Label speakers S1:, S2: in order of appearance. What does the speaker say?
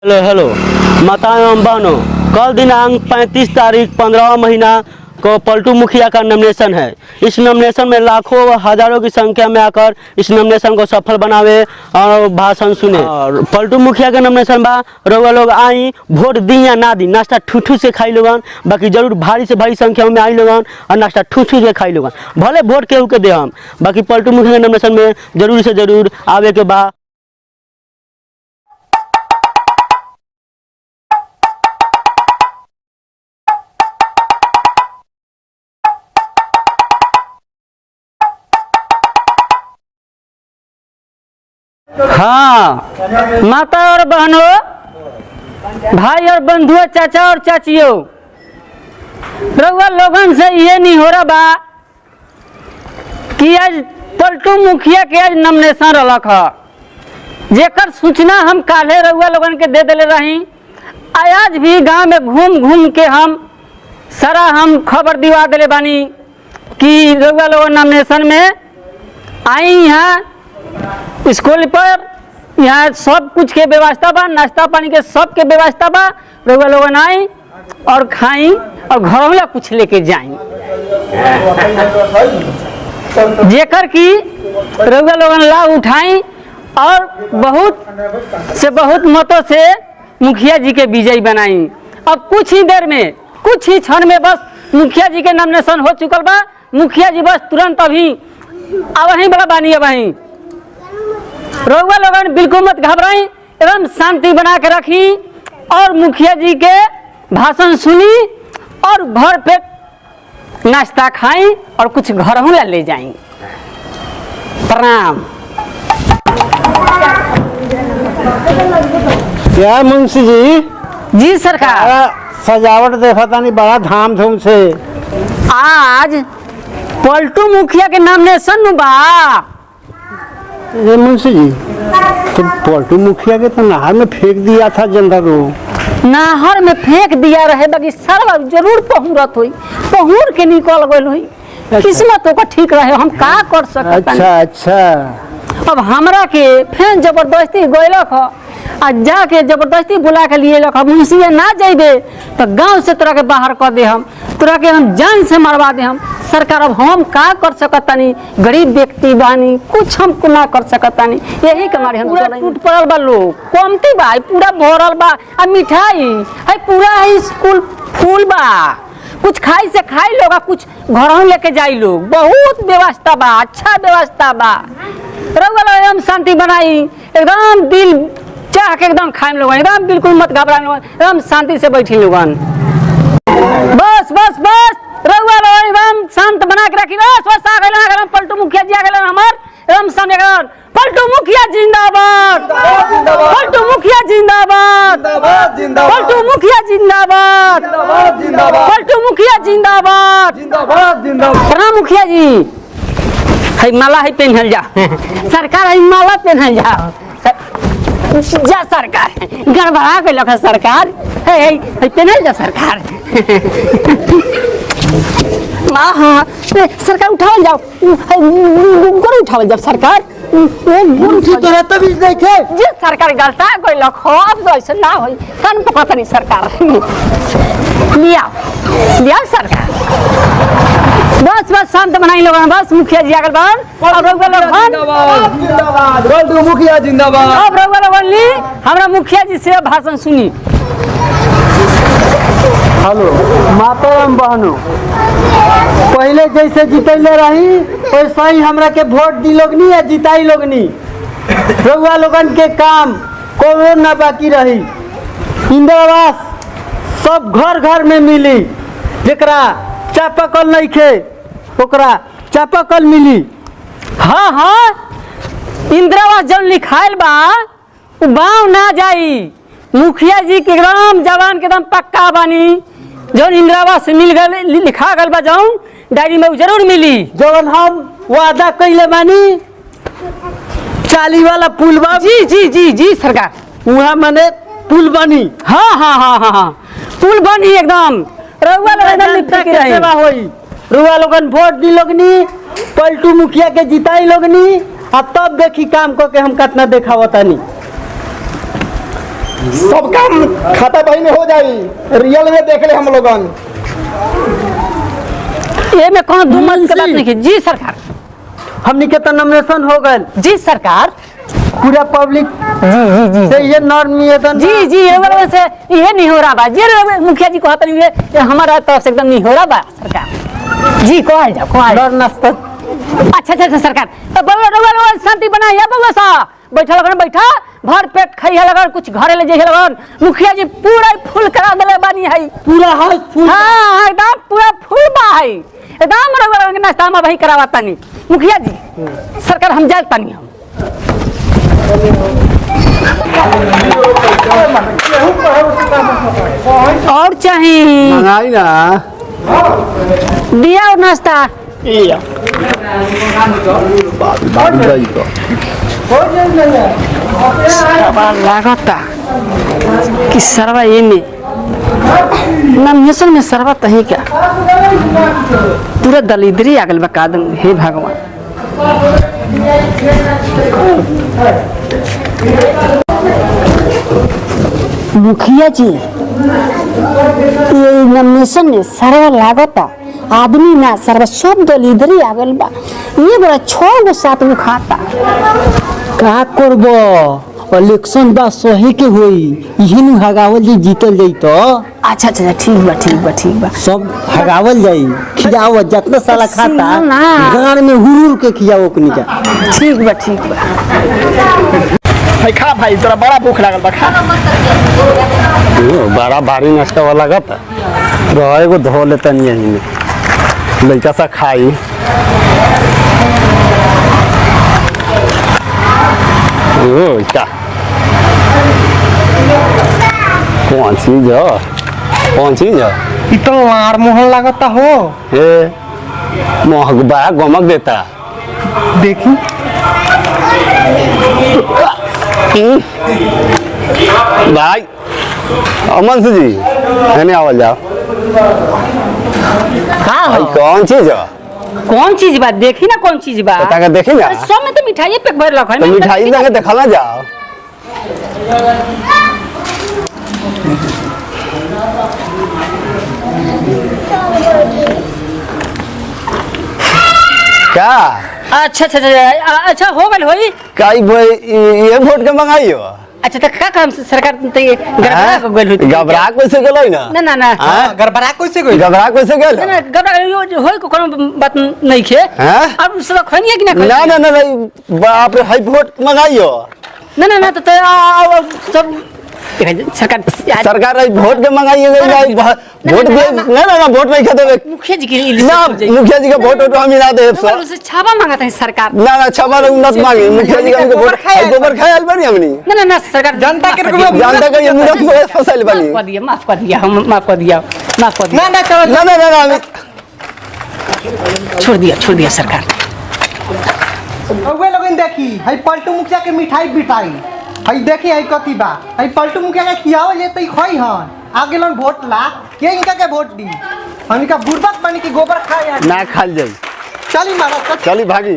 S1: Hello hello माता एवं बहनों, कल दिनांक 35 तारीख 15वां महीना को पलटू मुखिया का नॉमिनेशन है। इस नॉमिनेशन में लाखों व हजारों की संख्या में आकर इस नॉमिनेशन को सफल बनावे और भाषण सुने। और पलटू मुखिया के नॉमिनेशन बा रउआ लोग आई, वोट दी या ना दी, नाश्ता ठूठू से खाई लोगन, बाकी जरूर भारी से भारी संख्या में आई लोगन और नाश्ता ठूठू से खाई लोगन। भले वोट केहू के दे हम, बाकी पलटू मुखिया के नॉमिनेशन में जरूर से जरूर आवे के बा। हाँ, माता और बहनों, भाई और बंधुओं, चाचा और चाचियों, रउआ लोगन से ये नहीं हो रहा बा कि आज पलटू मुखिया के आज नॉमिनेशन रलक ह, जेकर सूचना हम काले रउआ लोगन के दे दिले रही। आज भी गांव में घूम घूम के हम सारा हम खबर दिवा दिले बानी कि रउआ लोगन नॉमिनेशन में आई। यहाँ स्कूल पर यहाँ सब कुछ के व्यवस्था बा, नाश्ता पानी के सब के व्यवस्था बा। रउआ लोगन आई और खाई और घरों में कुछ लेके जाई, जेकर की रउआ लोगन लाभ उठाई और बहुत से बहुत मतों से मुखिया जी के विजयी बनाई। अब कुछ ही देर में, कुछ ही क्षण में बस मुखिया जी के नॉमिनेशन हो चुकल बा। मुखिया जी बस तुरंत अभी वहीं बड़ा बानी है वहीं। रउआ लोगन बिल्कुल मत घबराई, एकदम शांति बना के रखी और मुखिया जी के भाषण सुनी और भर पेट नाश्ता खाई और कुछ घरों ले जाएं। प्रणाम।
S2: क्या मुंशी जी?
S1: जी सरकार।
S2: सजावट देखा था नहीं बड़ा धामधूम से।
S1: आज पलटू मुखिया के नॉमिनेशन बा।
S2: ये मुंशी जी, तो पलटू मुखिया के तो नहर में फेंक दिया था जनरल।
S1: नहर में फेंक दिया रहे, बाकी सारा जरूर पहुरत हुई, पहुर के निकल गई हुई। किस्मत ओकर ठीक रहे, हम का कर सकते।
S2: अच्छा अच्छा।
S1: अब हमरा के फिर जबरदस्ती गइलक ह आ जाके जबरदस्ती बुला के लिए लख। मुंशी ना जाइबे तो गांव से तोरा के बाहर कर दे, हम तोरा के हम जान से मरवा दे हम। सरकार अब हम का कर सकतानी, गरीब व्यक्ति बानी, कुछ हम ना कर सकतानी। यही के मारे हम पूरा टूट पड़ल बा। लोग कमती बा, पूरा भरल बा आ मिठाई है, पूरा स्कूल फूल बा। कुछ खाई से खाई लोग, कुछ घरों लेके जाई लोग। बहुत व्यवस्था बा, अच्छा व्यवस्था बा। रउआ लोग एकदम शांति बनाई, एकदम दिल चाह के एकदम खाए लोग, एकदम बिल्कुल मत घबरा लोग, एकदम शांति से बैठी लोगन। बस बस बस रउआ लोग एकदम शांत बना के रखी। बस बस आ गए पलटू मुखिया जी, आ गए हमार एकदम सामने। पलटू मुखिया जिंदाबाद, पलटू मुखिया जिंदाबाद, पलटू मुखिया जिंदाबाद, पलटू मुखिया जिंदाबाद। प्रणाम मुखिया जी। है माला है पहनल जा सरकार, है माला पहनल जा जा सरकार। गड़बड़ा के लखा सरकार, है पहनल जा सरकार। हाँ सरकार उठावल जाओ, गोर उठावल जाओ सरकार।
S2: तोरा तभी देखे
S1: जी सरकार गलता कोई लखो ऐसे ना हो, कान पकड़ता नहीं सरकार। लिया लिया सरकार। बस बस शांत बनाई लोग, बस मुखिया जी आगल बन। अब रउआ लोग
S2: पलटू मुखिया जिंदाबाद।
S1: अब रउआ लोग ली हमरा मुखिया जी से भाषण सुनी।
S2: हेलो माता एवं बहनों, पहले जैसे जीतैले रही वैसा ही हमरा के वोट दी लोगनी या जिताई लोगनी। रउआ लोगन के काम कोनो न बाकी रही। इंदिरा आवास सब घर घर में मिली, जेकरा चापाकल नहीं खे ओकरा चापाकल मिली।
S1: हाँ हाँ, इंदिरा आवास जौन लिखाइल बा उ गाँव ना जाई। मुखिया जी के एकदम जवान के एकदम पक्का बानी। जौन इंदिरा आवास मिल गए, लिखा गल बा जौन डायरी में जरूर मिली।
S2: जौन हम वादा कैले बानी, चाली वाला पुल बा।
S1: जी जी जी जी सरकार,
S2: वहाँ मने पुल बनी।
S1: हाँ हाँ हाँ हाँ हाँ, पुल बनी एकदम। रउआ लोग एकदम निपटा के
S2: सेवा होई। रुआ लोगन वोट दी लोगनी, पलटू मुखिया के जिताई लोगनी, अब तब देखी काम को के हम कितना देखावतानी।
S3: सब काम खाता बही में हो जाई, रियल में देख ले हम लोगन।
S1: ये में कौन दुमत के बात नहीं की जी सरकार।
S2: हमनी के तो नॉमिनेशन हो गए
S1: जी सरकार।
S2: पूरा पब्लिक से ये नॉर्म निवेदन
S1: जी जी ये से ये नहीं हो रहा बा जी मुखिया जी कहत नहीं ये हमारा तरफ से एकदम नहीं हो रहा बा सरकार जी कहल जा कहल
S2: डर नाश्ता।
S1: अच्छा अच्छा सरकार तो बउआ शांति बनाइए बउआ सा बैठा लगन बैठा भर पेट खाइए लगन कुछ घरे ले जाइए लगन मुखिया जी पूरा फुल करा देले बानी है
S2: पूरा हाउस फुल।
S1: हां एकदम पूरा फुल बा है एकदम रउआ के नाश्ता में भाई करावता नहीं मुखिया जी सरकार हम जात नहीं हम और चाहिए
S2: मंगाई ना
S1: दिया और नाश्ता
S3: इया
S1: लागता कि सरवा ये में नॉमिनेशन में सरवा तही क्या पूरा दलिद्री आगल बका दम हे भगवान। मुखिया जी ये नॉमिनेशन में सरवा लागता आदमी ना सरवा सब दलिद्री आगल बा ये बड़ा 6 गो 7 गो खाता
S2: का करबो इलेक्शन बा सही के होई इहनु हगावल जी जीतल जाई तो
S1: अच्छा अच्छा ठीक बा
S2: सब हगावल जाई खियाव जितना साला खाता
S1: सुनो ना।
S2: गान में हुरूर के खियाव ओकनी का
S1: ठीक बा
S3: भाई खा भाई, तोरा बड़ा भूख लागल बा, खा।
S4: बड़ा भारी नाश्ता वाला गता रहे को धो लेता नहीं है लड़का सा खाई। ओ क्या कौन चीज है
S3: इतना लार मोहन लागता हो।
S4: हे मोहक बड़ा गमक देता
S3: देखी
S4: भाई अमन से जी है आवल जाओ भाई कौन चीज है
S1: बा देखी ना कौन चीज बा
S4: पता का देखी ना
S1: सब में तो मिठाई पे भर रखा है
S4: तो मिठाई संगे देखला जाओ क्या
S1: अच्छा हो गल होई
S4: काई भाई ये वोट के मंगाइयो
S1: अच्छा तो का काम सरकार गड़बड़ा को गल होती
S4: घबरा कैसे गेलो ना
S1: ना
S3: गड़बड़ा कैसे गई?
S4: घबरा कैसे गेल
S1: ना गड़बड़ा होई को कोनो बात नहीं खे अब सब खनिया कि ना
S4: ना ना ना बाप रे हाई वोट मंगाइयो
S1: ना तो सब
S4: सरकार वोट के मंगाइए वोट ना वोट नहीं खाते
S1: मुखिया जी की
S4: ना मुखिया जी का वोट हम मिला दे
S1: उससे छापा मांगता है सरकार
S4: ना छापा मत मांगे मुखिया जी का वोट गोबर खायल बनी हमनी
S1: ना सरकार
S3: जनता के
S4: जानता का ये मुरत में फसल बनी
S1: माफ कर दिया
S3: ना
S1: छोड़ दिया सरकार।
S3: वे लोग देखी हई पलटू मुखिया के मिठाई बिटाई हई देखी हई कथी बा हई पलटू मुखिया के खियावल ले तई खई हन आगे लन वोट ला के इनका के वोट दी हमनी का बुर्बक बनी की गोबर खाया
S4: ना खाल जाई
S3: चली महाराज
S4: चली भागी।